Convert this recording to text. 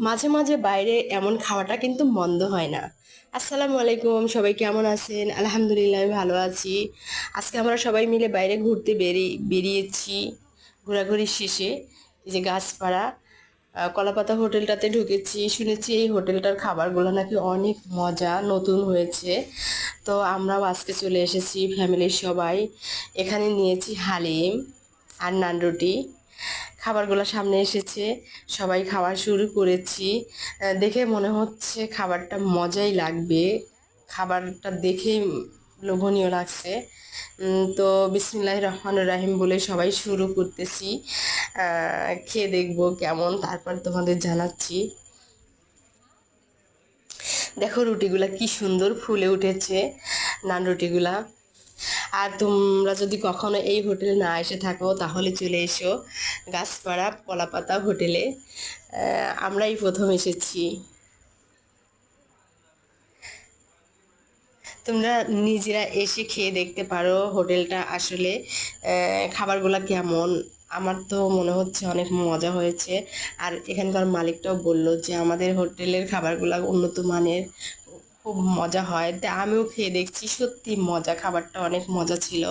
মাঝে মাঝে বাইরে এমন খাওয়াটা কিন্তু মন্দ হয় না। আসসালামু আলাইকুম, সবাই কেমন আছেন? আলহামদুলিল্লাহ, আমি ভালো আছি। আজকে আমরা সবাই মিলে বাইরে ঘুরতে বেরিয়েছি। ঘোরাঘুরি শেষে এই যে গাছপাড়া কলাপাতা হোটেলটাতে ঢুকেছি। শুনেছি এই হোটেলটার খাবারগুলো নাকি অনেক মজা, নতুন হয়েছে। তো আমরাও আজকে চলে এসেছি ফ্যামিলির সবাই। এখানে নিয়েছি হালিম আর নান রুটি। খাবারগুলো সামনে এসেছে, সবাই খাওয়া শুরু করেছি। দেখে মনে হচ্ছে খাবারটা মজাই লাগবে। খাবারটা দেখেই লোভনীয় লাগছে। তো বিসমিল্লাহির রহমানির রহিম বলে সবাই শুরু করতেছি। খেয়ে দেখবো কেমন, তারপর তোমাদের জানাচ্ছি। দেখো রুটিগুলা কি সুন্দর ফুলে উঠেছে, নান রুটিগুলা। আর তোমরা যদি কখনো এই হোটেলে না এসে থাকো তাহলে চলে এসো গাছপাড়া কলাপাতা হোটেলে। আমরাই প্রথম এসেছি। তোমরা নিজেরা এসে খেয়ে দেখতে পারো হোটেলটা আসলে খাবারগুলা কেমন। আমার তো মনে হচ্ছে অনেক মজা হয়েছে। আর এখানকার মালিকটাও বলল যে আমাদের হোটেলের খাবারগুলা উন্নত মানের, খুব মজা হয়। তা আমিও খেয়ে দেখছি, সত্যি মজা, খাবারটা অনেক মজা ছিল।